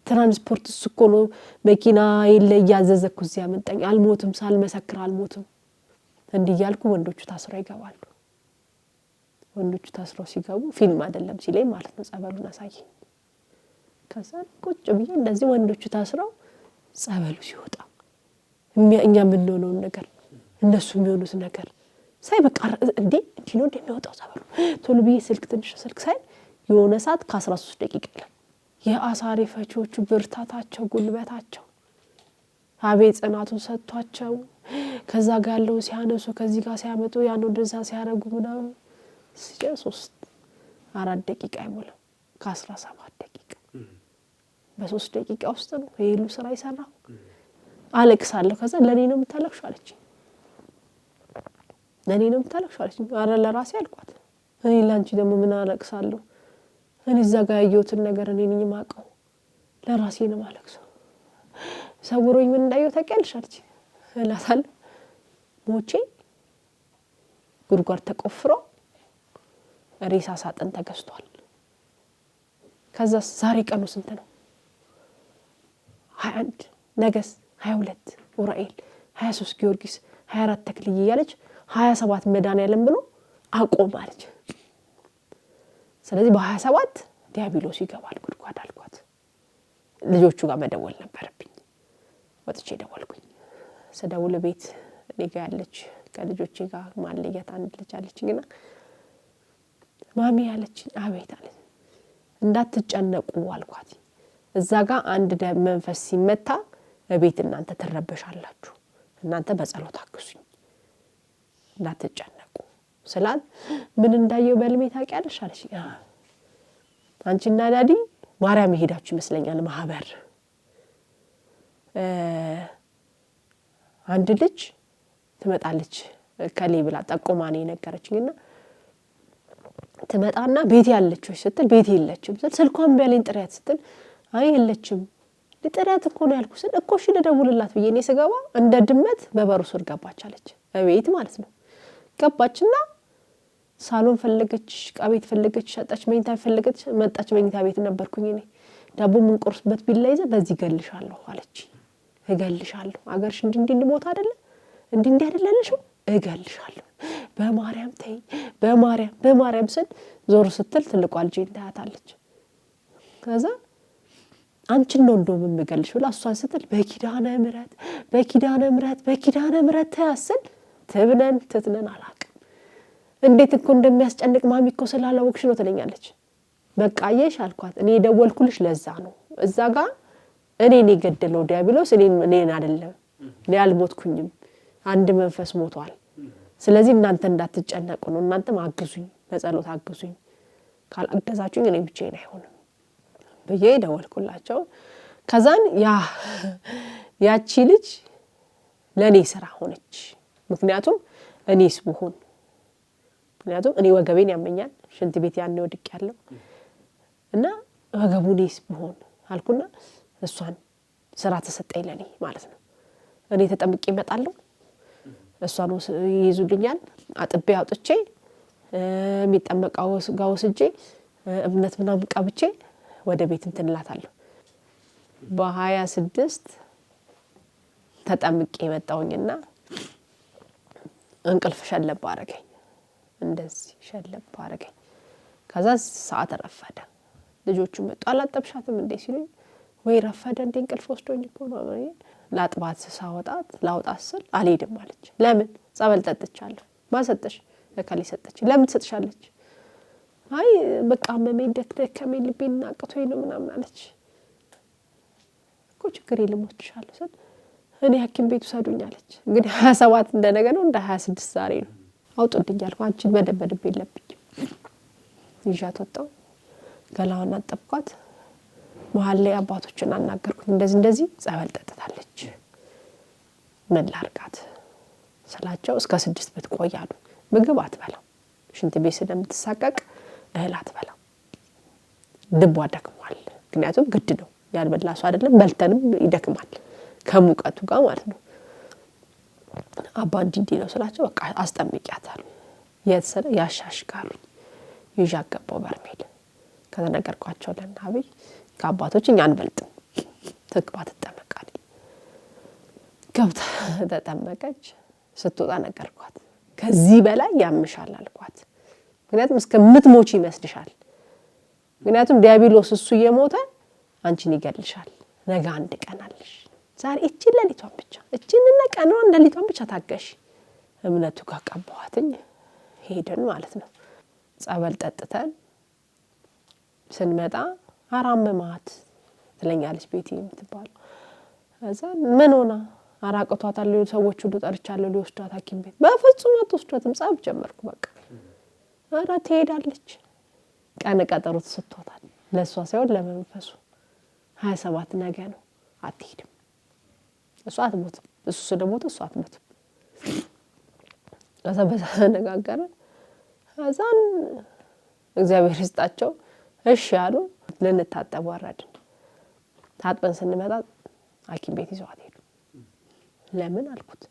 ትራንስፖርት እኮ ነው መኪና ይለ ያዘዘኩ እዚያ ያመጣኝ አልሞትም ሳልመሰክር አልሞትም እንዲያልኩ ወንዶቹ ታስረው ይገባሉ ወንዶቹ ታስረው ሲገቡ ፊልም አይደለም ሲለኝ ማለት ነው ጸበሉን አሳየኝ ከዛ ቁጭ ብዬ እንደዚህ ወንዶቹ ታስረው ጸበሉ ሲወጣ እኛ ምን ነው ነገር እነሱ የሚሆኑት ነገር ሳይ በቃ እንዴ ነው እንደሚወጣው ጸበሉ ቶሎ ብዬ ትንሽ ስልክ ሳይ የሆነ ሰዓት ከ13 ደቂቃ ይላል የአሳሪ ፈቾቹ ብርታታቸው ጉልበታቸው አቤት ጽናቱን ሰጥቷቸው ከዛ ጋር ያለው ሲያነሱ ከዚህ ጋር ሲያመጡ ያን ወደዛ ሲያረጉ ምናምን 4 ደቂቃ አይሞላው ከ17 ደቂቃ በ3 ደቂቃ ውስጥ ነው ይሄሉ ስራ ይሰራው አለቅሳለሁ ከዛ ለኔ ነው የምታለቅሽው አለች አረ ለራሴ አልኳት እኔ ላንቺ ደግሞ ምን አለቅሳለሁ እኔ እዛ ጋር ያየሁትን ነገር እኔ ነኝ ማቀው ለራሴ ነው ማለቅሰው ሰውሮኝ ምን እንዳየው ታውቂያለሽ አለች እላታለሁ ሞቼ ጉድጓድ ተቆፍሮ ሬሳ ሳጥን ተገዝቷል ከዛ ዛሬ ቀኑ ስንት ነው 21 ነገስ 22 ኡራኤል 23 ጊዮርጊስ 24 ተክልዬ ያለች 27 መድኃኒዓለም ብሎ አቆም አለች ስለዚህ በ27 ዲያብሎስ ይገባል ጉድጓድ አልኳት ልጆቹ ጋር መደወል ነበርብኝ ወጥቼ ደወልኩኝ ሰደውል ቤት ሊጋ ያለች ከልጆቼ ጋር ማለየት አንድ ልጅ አለችኝና ማሚ ያለች አቤት አለች እንዳትጨነቁ አልኳት እዛ ጋር አንድ መንፈስ ሲመታ በቤት እናንተ ተረበሻላችሁ እናንተ በጸሎት አክሱኝ እንዳትጨነቁ ስላል ምን እንዳየው በልሜ ታውቂያለሽ አለች አንቺና ዳዲ ማርያም ሄዳችሁ ይመስለኛል ማህበር አንድ ልጅ ትመጣለች ከሌ ብላ ጠቆማኔ ነገረችኝና ትመጣና ቤት ያለችው ስትል ቤት የለችም ስልኳን በለኝ ጥሪያት ስትል አይ የለችም ልጥራት እኮ ነው ያልኩት ስል እኮ እሺ ልደውልላት ብዬ እኔ ስገባ እንደ ድመት በበሩ ስር ገባች አለች እቤት ማለት ነው ገባችና ሳሎን ፈለገች ቃቤት ፈለገች ሸጣች መኝታ ፈለገች መጣች መኝታ ቤት ነበርኩኝ እኔ ዳቦ ምን ቆርስበት ቢላ ይዘ በዚህ ገልሻለሁ አለች እገልሻለሁ አገርሽ እንዲህ ቦታ አይደለ እንዲህ አይደለልሽ እገልሻለሁ በማርያም ተይ በማርያም ስል ዞር ስትል ትልቋ ልጄን ታያታለች ከዛ አንቺን ነው እንደው የምገልሽ ብላ እሷን ስትል በኪዳነ ምሕረት ታያስል ትትነን አላቅም እንዴት እኮ እንደሚያስጨንቅ ማሚ እኮ ስላላወቅሽ ነው ትለኛለች በቃ አየሽ አልኳት እኔ ደወልኩልሽ ለዛ ነው እዛ ጋር እኔን የገደለው ዲያብሎስ እኔን አይደለም እኔ አልሞትኩኝም አንድ መንፈስ ሞቷል ስለዚህ እናንተ እንዳትጨነቁ ነው እናንተም አግዙኝ በጸሎት አግዙኝ ካላገዛችሁኝ እኔ ብቻዬን አይሆንም በየ ደወልኩላቸው ከዛን ያቺ ልጅ ለኔ ስራ ሆነች ምክንያቱም እኔስ ብሆን ምክንያቱም እኔ ወገቤን ያመኛል ሽንት ቤት ያኔ ወድቅ ያለው እና ወገቡኔስ ብሆን አልኩና እሷን ስራ ተሰጠኝ ለኔ ማለት ነው እኔ ተጠምቄ እመጣለሁ እሷን ይይዙልኛል አጥቤ አውጥቼ የሚጠመቀው ጋር ወስጄ እምነት ምናምን ቀብቼ ወደ ቤት እንትንላታለሁ በ26 ተጠምቄ መጣውኝና እንቅልፍ ሸለብ አረገኝ እንደዚህ ሸለብ አረገኝ ከዛ ሰዓት ረፈደ ልጆቹ መጡ አላጠብሻትም እንዴ ሲሉኝ ወይ ረፈደ እንዴ እንቅልፍ ወስዶኝ እኮ ነው ላጥባት ሳወጣት ላውጣት ስል አልሄድም አለች ለምን ጸበል ጠጥቻለሁ ማሰጠሽ ለካሊ ሰጠች ለምን ትሰጥሻለች አይ በቃ መመኝ ደከመኝ ልቤን አቅቶኝ ነው ምናምን አለች እኮ ችግር የለም ወጥቻለሁ ስል እኔ ሐኪም ቤት ወሰዱኝ አለች እንግዲህ 27 እንደነገ ነው እንደ 26 ዛሬ ነው አውጡልኝ አልኩ አንቺን መደበደብ የለብኝም ይዣት ወጣሁ ገላዋን አጠብኳት መሀል ላይ አባቶችን አናገርኩኝ እንደዚህ ጸበል ጠጥታለች ምን ላርጋት ስላቸው እስከ 6 ብትቆይ አሉ ምግብ አትበላም ሽንት ቤት ስለምትሳቀቅ እህል አትበላም ድቧ ደክሟል ምክንያቱም ግድ ነው ያልበላሱ አይደለም በልተንም ይደክማል ከሙቀቱ ጋር ማለት ነው አባ እንዲህ ነው ስላቸው በቃ አስጠምቂያታል የትሰለ ያሻሽካሉ ይዣገባው በርሜል ከተነገርኳቸው ለናቢ ከአባቶች እኛ አንበልጥም ተቅባ ተጠመቃለች ገብታ ተጠመቀች ስትወጣ ነገርኳት ከዚህ በላይ ያምሻል አልኳት ምክንያቱም እስከምትሞቺ ይመስልሻል ምክንያቱም ዲያብሎስ እሱ እየሞተ አንቺን ይገልሻል ነገ አንድ ቀን አለሽ ዛሬ እቺ ለሊቷን ብቻ እቺንና ቀኗን ለሊቷን ብቻ ታገሽ እምነቱ ጋር ቀባዋትኝ ሄደን ማለት ነው ጸበል ጠጥተን ስንመጣ አራመማት ትለኛለች ቤቲ የምትባል እዛ ምን ሆና አራቀቷታል ሰዎች ሁሉ ጠርቻለሁ ሊወስዷት ሐኪም ቤት በፍጹም አትወስዷትም ጻፍ ጀመርኩ በቃ አራ ትሄዳለች ቀን ቀጠሮ ተሰጥቷታል ለሷ ሳይሆን ለመንፈሱ 27 ነገ ነው አትሄድም እሷ አትሞትም እሱ ስለሞተ እሷ አትሞትም ከዛ በዛ ነጋገረ አዛን እግዚአብሔር ይስጣቸው እሺ አሉ ልንታጠብ ወረድን ታጥበን ስንመጣ ሐኪም ቤት ይዘዋት ሄዱ ለምን አልኩት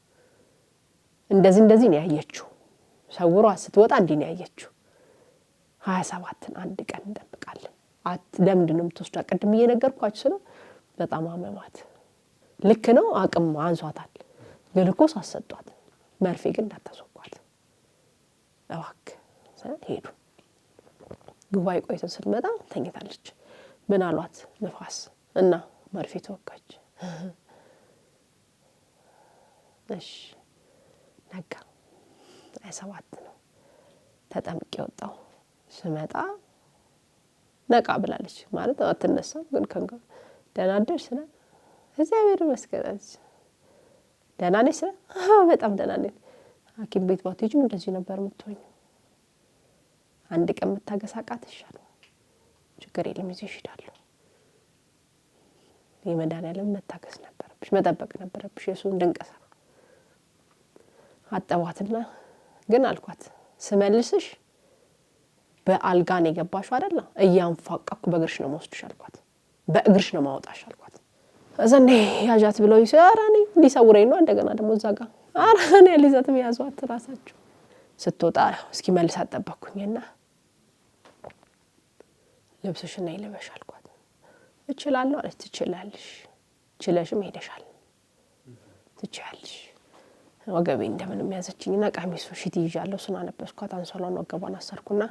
እንደዚህ ነው ያየችው ሰውሯ ስትወጣ እንዲህ ነው ያየችው 27ን አንድ ቀን እንጠብቃለን ለምንድን ነው የምትወስዷት ቀድም እየነገርኳችሁ ስለ በጣም አመማት ልክ ነው አቅም አንሷታል ግሉኮስ አሰጧት መርፌ ግን እንዳታስወቋት እባክህ ሄዱ ጉባኤ ቆይተን ስንመጣ ተኝታለች ምን አሏት ንፋስ እና መርፌ ተወጋች እሺ ነጋ 27 ነው ተጠምቄ ወጣው ስመጣ ነቃ ብላለች ማለት አትነሳም ግን ከንጋ ደህና አደርሽ ስለ እግዚአብሔር ይመስገን ደህና ነሽ በጣም ደህና ነኝ ሐኪም ቤት ባትሄጂም እንደዚህ ነበር የምትሆኝ አንድ ቀን መታገሳቃት ይሻላል ችግር የለም ይዘሽ ሄዳለሁ የመድኃኒዓለም መታገስ ነበረብሽ መጠበቅ ነበረብሽ የሱን ድንቀሳ አጠዋትና ግን አልኳት ስመልስሽ በአልጋን የገባሽው አይደል እያንፋቀኩ በግርሽ ነው ወስድሽ አልኳት በእግርሽ ነው ማውጣሽ አልኳት። እዛኔ ያጃት ብለው ይሰራኒ ሊሰውረኝ ነው እንደገና ደግሞ እዛ ጋር አራኔ ሊዛት የሚያዟት ራሳቸው ስትወጣ እስኪ መልስ አጠበቅኩኝና ልብስሽን ይለበሽ አልኳት። እችላለሁ አለች። ትችላለሽ ችለሽም ሄደሻል ትችያለሽ። ወገቤ እንደምንም ያዘችኝና ቀሚሱ ሽቲ ይዣለሁ እሱን አለበስኳት። አንሶላውን ወገቧን አሰርኩና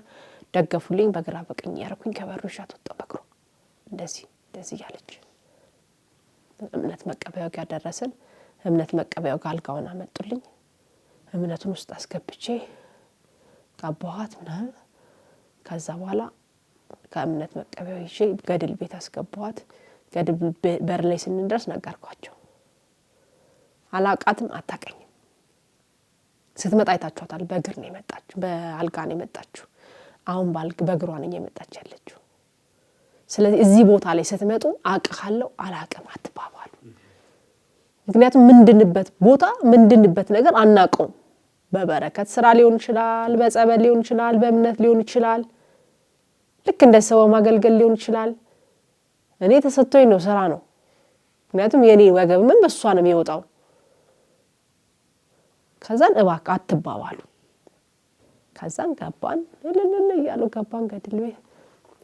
ደገፉልኝ። በግራ በቀኝ ያረኩኝ ከበሩ ሻት ወጣ በግሩ እንደዚህ ያለች እምነት መቀበያው ጋር ደረሰን። እምነት መቀበያው ጋር አልጋውን አመጡልኝ። እምነቱን ውስጥ አስገብቼ ቀባኋት ምናምን። ከዛ በኋላ ከእምነት መቀበያው ይዤ ገድል ቤት አስገባኋት። ገድል በር ላይ ስንደርስ ነገርኳቸው። አላቃትም አታቀኝም። ስትመጣ አይታችኋታል። በእግር ነው የመጣችው፣ በአልጋ ነው የመጣችው። አሁን በእግሯ ነው የመጣች ያለችው። ስለዚህ እዚህ ቦታ ላይ ስትመጡ አቅሃለሁ አላቅም አትባባሉ። ምክንያቱም ምንድንበት ቦታ ምንድንበት ነገር አናቀውም። በበረከት ስራ ሊሆን ይችላል፣ በጸበል ሊሆን ይችላል፣ በእምነት ሊሆን ይችላል፣ ልክ እንደ ሰው ማገልገል ሊሆን ይችላል። እኔ ተሰጥቶኝ ነው ስራ ነው። ምክንያቱም የኔ ወገብ ምን በሷ ነው የሚወጣው። ከዛን እባክህ አትባባሉ። ከዛን ገባን ያሉ ገባን ገድል ቤት።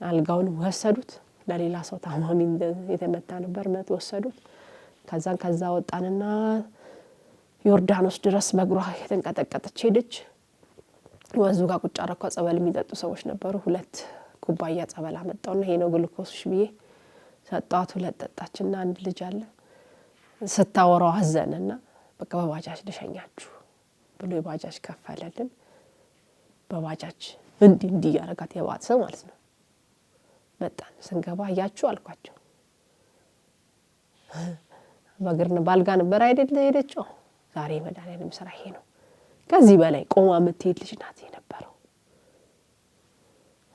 አልጋውን ወሰዱት። ለሌላ ሰው ታማሚ የተመታ ነበር መት ወሰዱት። ከዛን ከዛ ወጣንና ዮርዳኖስ ድረስ በእግሯ የተንቀጠቀጠች ሄደች። ወንዙ ጋር ቁጭ አረኳ። ጸበል የሚጠጡ ሰዎች ነበሩ። 2 ኩባያ ጸበል አመጣውና ይሄ ነው ግሉኮስሽ ብዬ ሰጣት። 2 ጠጣችና አንድ ልጅ አለ ስታወራው አዘነና በቃ በባጃጅ ልሸኛችሁ ብሎ የባጃጅ ከፈለልን። በባጃጅ እንዲህ ያረጋት የባት ሰው ማለት ነው። መጣን። ስንገባ ያያችሁ አልኳቸው። በእግርና ባልጋ ነበር አይደል ሄደችው። ዛሬ መድኃኒዓለም ስራ ይሄ ነው። ከዚህ በላይ ቆማ የምትሄድ ልጅ ናት የነበረው።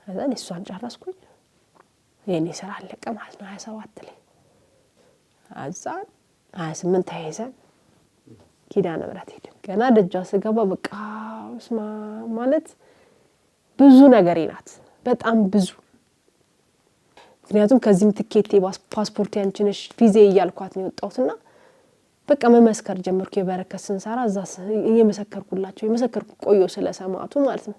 አዛን እሷን ጨረስኩኝ። የኔ ስራ አለቀ ማለት ነው። 27 ላይ አዛን 28 ተይዘን ኪዳነ ምሕረት ሄድን። ገና ደጃ ስገባ በቃ ስማ ማለት ብዙ ነገር ናት፣ በጣም ብዙ። ምክንያቱም ከዚህም ትኬቴ ፓስፖርት ያንቺ ነሽ ቪዛ እያልኳት ነው የወጣሁትና በቃ መመስከር ጀመርኩ። የበረከት ስንሰራ እዛ እየመሰከርኩላቸው የመሰከርኩ ቆዮ ስለሰማቱ ማለት ነው።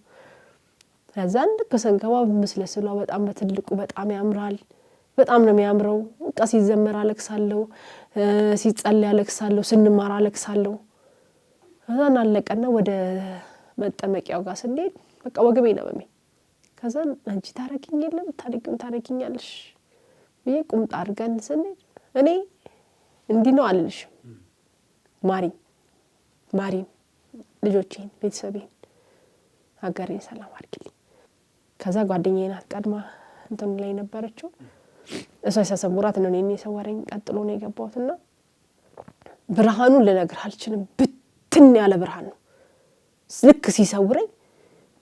ከዛን ከሰንከባ ምስለስሏ በጣም በትልቁ በጣም ያምራል። በጣም ነው የሚያምረው። በቃ ሲዘመር አለቅሳለሁ፣ ሲጸልይ አለቅሳለሁ፣ ስንማር አለቅሳለሁ። ከዛን አለቀና ወደ መጠመቂያው ጋር ስንሄድ በቃ ወገቤ ነው በመኝ። ከዛን አንቺ ታረኪኝ የለም ታረኪኛለሽ ብዬ ቁምጣ አድርገን ስንሄድ እኔ እንዲህ ነው አልልሽም ማሪ ልጆቼን ቤተሰቤን ሀገሬን ሰላም አድርጊልኝ። ከዛ ጓደኛዬ ናት ቀድማ እንትን ላይ ነበረችው። እሷ ሲያሰቡራት ነው እኔ ሰወረኝ። ቀጥሎ ነው የገባሁትና ብርሃኑን ልነግርህ አልችልም። ብትን ያለ ብርሃን ነው። ልክ ሲሰውረኝ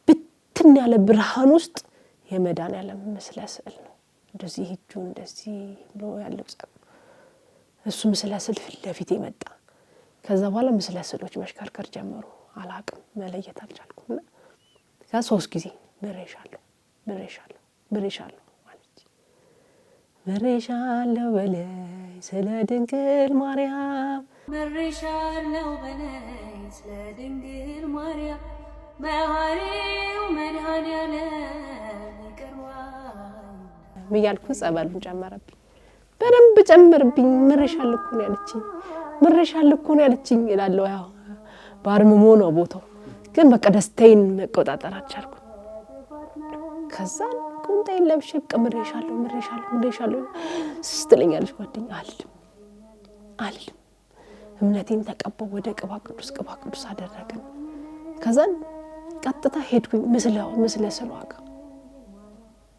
ብትን ያለ ብርሃን ውስጥ የመድኃኒዓለም ምስለ ስዕል ነው። እንደዚህ እጁ እንደዚህ ብሎ ያለው ጸብ እሱ ምስለ ስዕል ፊት ለፊት መጣ። ከዛ በኋላ ምስለ ስዕሎች መሽከርከር ጀመሩ። አላቅም መለየት አልቻልኩምና ከዛ 3 ጊዜ ምሬሻለሁ ማለት ምሬሻለሁ በለይ ስለ ድንግል ማርያም ምሬሻለሁ በለይ ስለ ድንግል ማርያም መሐሪው መድኃኒዓለም ይቅርባይ ብያልኩ ጸበሉን ጨመረብኝ። በደንብ ጨምርብኝ። ምሬሻለሁ እኮ ነው ያለችኝ እላለሁ። ያው ባርምሞ ነው ቦታው፣ ግን በቃ ደስታዬን መቆጣጠር አልቻልኩም። ከዛ ቁምጣዬን ለብሼ ምሬሻለሁ ስትለኛለች ጓደኛ አልልም። እምነቴን ተቀበው ወደ ቅባ ቅዱስ አደረገን። ከዛን ቀጥታ ሄድኩኝ ምስለ ስሏጋ።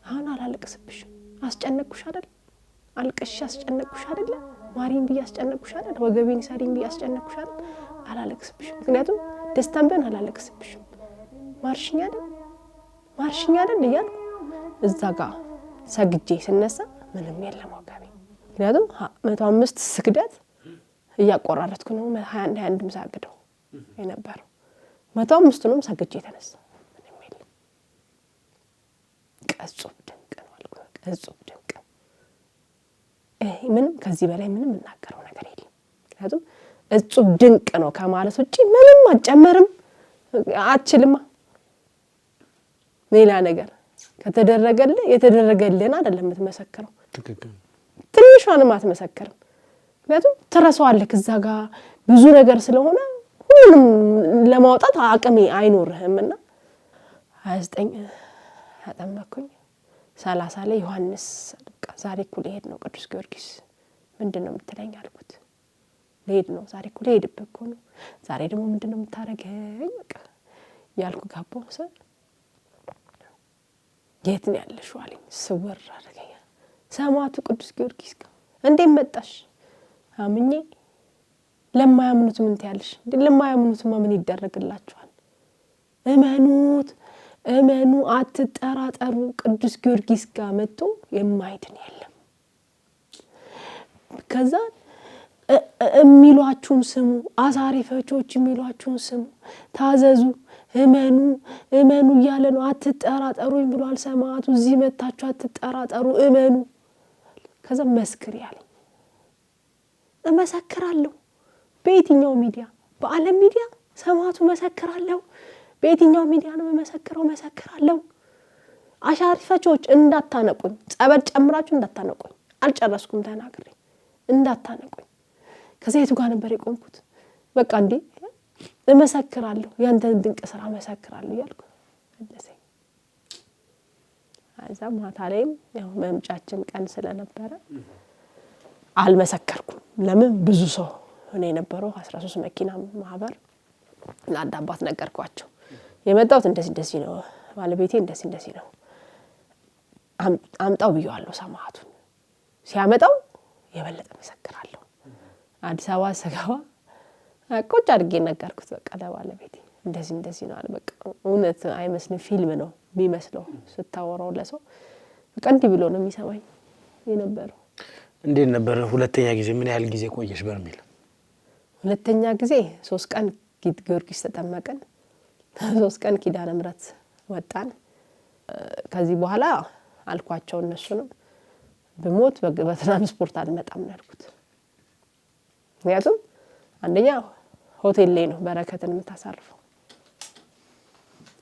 አሁን አላለቅስብሽም፣ አስጨነቅኩሽ አይደል? አልቀሽ አስጨነቅኩሽ አይደል? ማሪን ብዬ አስጨነቅኩሽ አይደል? ወገቤን ሳሪን ብዬ አስጨነቅኩሽ አይደል? አላለቅስብሽም። ምክንያቱም ደስታን በን አላለቅስብሽም። ማርሽኛ አይደል እያልኩ እዛ ጋር ሰግጄ ስነሳ ምንም የለም ወገቤ። ምክንያቱም 105 ስግደት እያቆራረጥኩ ነው 21 ምሳግደው የነበረው 105ቱንም ሰግጄ ተነሳ። ምንም የለም። ቀጹብ ድንቅ ነው አልኩ። ቀጹብ ድንቅ ምንም ከዚህ በላይ ምንም እናገረው ነገር የለም። ምክንያቱም እጹብ ድንቅ ነው ከማለት ውጪ ምንም አጨመርም አችልማ። ሌላ ነገር ከተደረገልህ የተደረገልህን አይደለም የምትመሰክረው። ትክክል ትንሿንም አትመሰክርም። ምክንያቱም ትረሳዋለህ እዛ ጋር ብዙ ነገር ስለሆነ ሁሉንም ለማውጣት አቅም አይኖርህምና 29 አጠመኩኝ 30 ላይ ዮሐንስ በቃ ዛሬ እኮ ልሄድ ነው ቅዱስ ጊዮርጊስ ምንድነው የምትለኝ አልኩት። ልሄድ ነው ዛሬ እኮ ልሄድብህ እኮ ነው። ዛሬ ደግሞ ምንድነው የምታረገኝ በቃ ያልኩ ጋባው ሰ የት ነው ያለሽው አለኝ። ስውር አደረገኝ። ሰማዕቱ ቅዱስ ጊዮርጊስ ጋር እንዴት መጣሽ? አምኜ ለማያምኑት ምን ትያለሽ? ለማያምኑትማ ምን ይደረግላቸዋል? እመኑት እመኑ አትጠራጠሩ። ቅዱስ ጊዮርጊስ ጋር መጥቶ የማይድን የለም። ከዛ የሚሏችሁን ስሙ፣ አሳሪ ፈቾች የሚሏችሁን ስሙ፣ ታዘዙ፣ እመኑ እመኑ እያለ ነው። አትጠራጠሩኝ ብሏል ሰማዕቱ። እዚህ መጣችሁ አትጠራጠሩ እመኑ። ከዛ መስክር ያለኝ እመሰክራለሁ። በየትኛው ሚዲያ? በዓለም ሚዲያ ሰማዕቱ መሰክራለሁ። በየትኛው ሚዲያ ነው መሰክረው? መሰክራለሁ። አሻሪ ፈቾች እንዳታነቁኝ፣ ጸበል ጨምራችሁ እንዳታነቁኝ። አልጨረስኩም ተናግሬ እንዳታነቁኝ። ከዘይቱ ጋር ነበር የቆምኩት። በቃ እንዴ እመሰክራለሁ፣ ያንተን ድንቅ ስራ መሰክራለሁ ያልኩ እንደዚህ። አዛ ማታ ላይም ያው መምጫችን ቀን ስለነበረ አልመሰከርኩም። ለምን ብዙ ሰው ሆነ የነበረው 13 መኪና ማህበር ለአዳባት ነገርኳቸው። የመጣሁት እንደዚህ ነው፣ ባለቤቴ እንደዚህ ነው። አምጣው ብየዋለሁ ሰማዕቱን። ሲያመጣው የበለጠ መሰክራለሁ። አዲስ አበባ ስገባ ቁጭ አድርጌ ነገርኩት። በቃ ለባለቤቴ እንደዚህ ነው አለ። በቃ እውነት አይመስልም፣ ፊልም ነው የሚመስለው ስታወራው ለሰው። በቃ እንዲህ ብሎ ነው የሚሰማኝ የነበረው። እንዴት ነበር ሁለተኛ ጊዜ? ምን ያህል ጊዜ ቆየሽ በርሜል? ሁለተኛ ጊዜ 3 ቀን ጊዮርጊስ ተጠመቀን፣ 3 ቀን ኪዳነ ምሕረት ወጣን። ከዚህ በኋላ አልኳቸው እነሱንም በሞት በትራንስፖርት አልመጣም ያልኩት። ምክንያቱም አንደኛ ሆቴል ላይ ነው በረከትን የምታሳርፈው።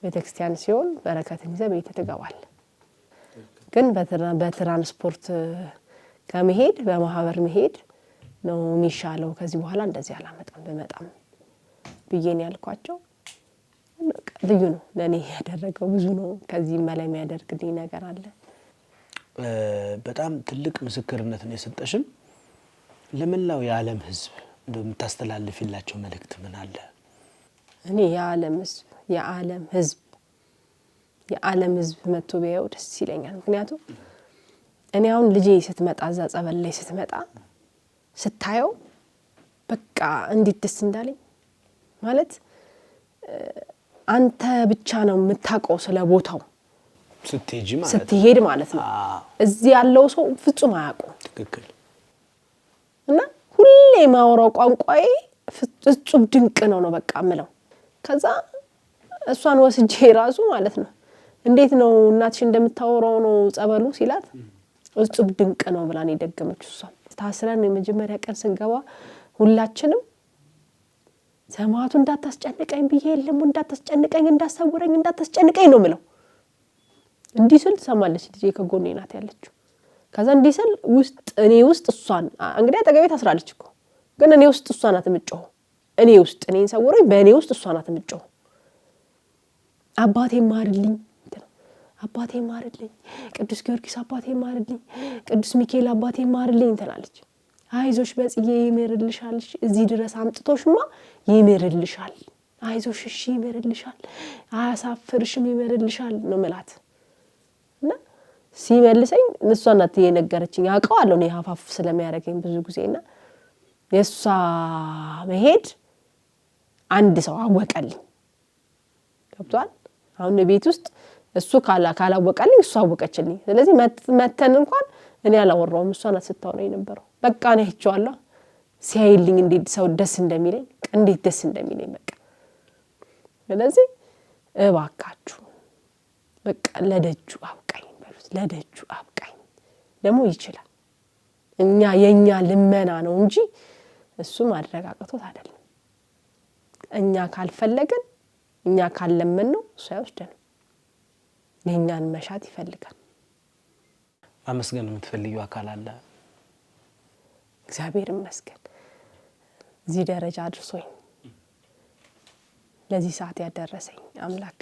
ቤተክርስቲያን ሲሆን በረከትን ይዘህ ቤት ትገባለህ። ግን በትራንስፖርት ከመሄድ በማህበር መሄድ ነው የሚሻለው። ከዚህ በኋላ እንደዚህ አላመጣም በመጣም ብዬን ያልኳቸው። ልዩ ነው ለኔ ያደረገው፣ ብዙ ነው ከዚህ በላይ የሚያደርግልኝ ነገር አለ። በጣም ትልቅ ምስክርነትን የሰጠሽም ለመላው የዓለም ሕዝብ እንደምታስተላልፊላቸው መልእክት ምን አለ? እኔ የዓለም ሕዝብ መጥቶ ቢያየው ደስ ይለኛል። ምክንያቱም እኔ አሁን ልጄ ስትመጣ እዛ ጸበል ላይ ስትመጣ ስታየው በቃ እንዴት ደስ እንዳለኝ ማለት አንተ ብቻ ነው የምታውቀው ስለ ቦታው ስትሄድ ማለት ነው። እዚህ ያለው ሰው ፍጹም አያውቁም። ትክክል። እና ሁሌ ማወራው ቋንቋዬ ፍጹም ድንቅ ነው በቃ ምለው። ከዛ እሷን ወስጄ ራሱ ማለት ነው እንዴት ነው እናትሽ እንደምታወራው ነው ጸበሉ ሲላት ፍጹም ድንቅ ነው ብላን የደገመችው። እሷ ታስረን የመጀመሪያ ቀን ስንገባ ሁላችንም ሰማዕቱ እንዳታስጨንቀኝ ብዬ የለም እንዳታስጨንቀኝ እንዳሰውረኝ እንዳታስጨንቀኝ ነው ምለው። እንዲህ ስል ትሰማለች ልጄ ከጎኔ ናት ያለችው። ከዛ እንዲህ ስል እኔ ውስጥ እሷን እንግዲህ አጠገቤ ታስራለች እኮ፣ ግን እኔ ውስጥ እሷ ናት የምትጮህ። እኔ ውስጥ እኔን ሰውረኝ በእኔ ውስጥ እሷ ናት የምትጮህ። አባቴ ማርልኝ፣ አባቴ ማርልኝ፣ ቅዱስ ጊዮርጊስ አባቴ ማርልኝ፣ ቅዱስ ሚካኤል አባቴ ማርልኝ ትላለች። አይዞሽ በጽዬ ይምርልሻል፣ እዚህ ድረስ አምጥቶሽማ ይምርልሻል፣ አይዞሽ እሺ ይምርልሻል፣ አያሳፍርሽም ይምርልሻል ነው ማለት። እና ሲመልሰኝ እሷ ናት የነገረችኝ። አውቀዋለሁ እኔ ሀፋፍ ስለሚያደርገኝ ብዙ ጊዜና የሷ መሄድ አንድ ሰው አወቀልኝ። ገብቷል? አሁን ቤት ውስጥ እሱ ካላወቀልኝ እሷ አወቀችልኝ። ስለዚህ መተን እንኳን እኔ አላወራውም፣ እሷ ናት ስታወራኝ ነበረው። በቃ ነው አይቼዋለሁ ሲያይልኝ እንዴት ሰው ደስ እንደሚለኝ እንዴት ደስ እንደሚለኝ በቃ። ስለዚህ እባካችሁ በቃ ለደጁ አብቃኝ በሉት፣ ለደጁ አብቃኝ። ደግሞ ይችላል እኛ የኛ ልመና ነው እንጂ እሱ ማድረግ አቅቶት አይደለም። እኛ ካልፈለግን እኛ ካለመን ነው እሱ አይወስደንም። የኛን መሻት ይፈልጋል። አመስገን የምትፈልጊው አካል አለ? እግዚአብሔር ይመስገን እዚህ ደረጃ አድርሶኝ ለዚህ ሰዓት ያደረሰኝ አምላክ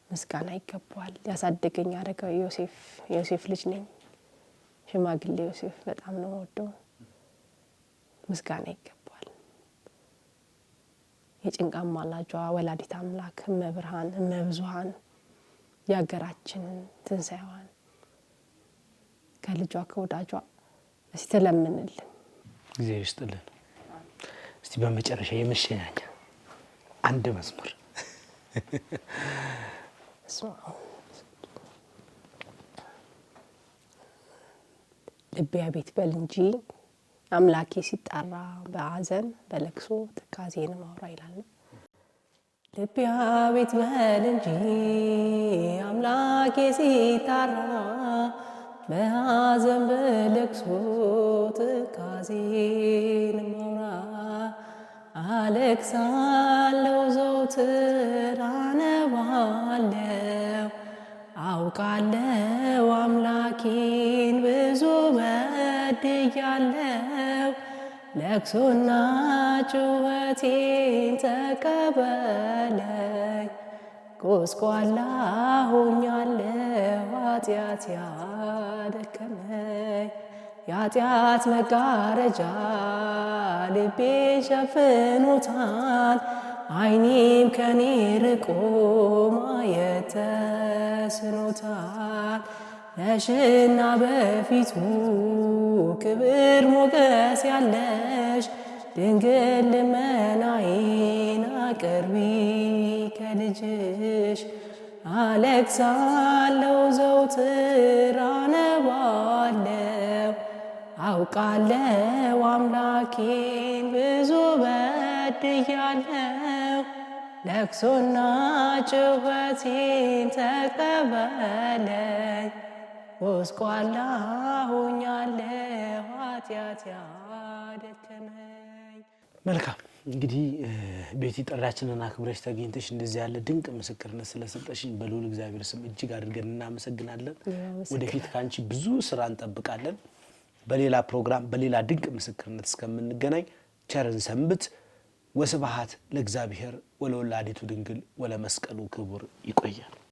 ምስጋና ይገባዋል። ያሳደገኝ አረጋዊ ዮሴፍ ልጅ ነኝ። ሽማግሌ ዮሴፍ በጣም ነው ወደው ምስጋና ይገባዋል። የጭንቃም ማላጇ ወላዲት አምላክ እመብርሃን እመብዙሃን ያገራችን ትንሳኤዋን ከልጇ ከወዳጇ እስቲ ተለምንልን። ጊዜ ይስጥልን። እስቲ በመጨረሻ የመሸኛኛ አንድ መዝሙር ልቤ አቤት በል እንጂ አምላኬ ሲጣራ በሐዘን በለቅሶ ትካዜን ማውራ ይላል። ልቤ አቤት በል እንጂ አምላኬ ሲጣራ በሐዘን በለቅሶ ትካዜን ማውራ አለቅሳለሁ ዘወትር አነባለሁ አውቃለሁ አምላኬን ብዙ በድያለሁ ለቅሶና ጩኸቴን ተቀበለኝ ጎስቋላ ሆኛለሁ ኃጢአት ያደከመኝ የኃጢአት መጋረጃ ልቤን ሸፍኖታል ዓይኔም ከኔ ርቆ ማየት ተስኖታል ነሽና በፊቱ ክብር ሞገስ ያለሽ ድንግል ልመናዬን አቅርቢ ከልጅሽ አለቅሳለሁ ዘወትር አነባለሁ አውቃለሁ አምላኬን ብዙ በድያለሁ ለቅሶና ጩኸቴን ተቀበለኝ ጎስቋላ ሆኛለሁ ኃጢአት ያደከመኝ። መልካም እንግዲህ ቤቲ ጥሪያችንን አክብረሽ ተገኝተሽ እንደዚህ ያለ ድንቅ ምስክርነት ስለሰጠሽኝ በልዑል እግዚአብሔር ስም እጅግ አድርገን እናመሰግናለን። ወደፊት ካንቺ ብዙ ስራ እንጠብቃለን። በሌላ ፕሮግራም በሌላ ድንቅ ምስክርነት እስከምንገናኝ ቸርን ሰንብት። ወስብሐት ለእግዚአብሔር ወለወላዲቱ ድንግል ወለመስቀሉ ክቡር። ይቆያል።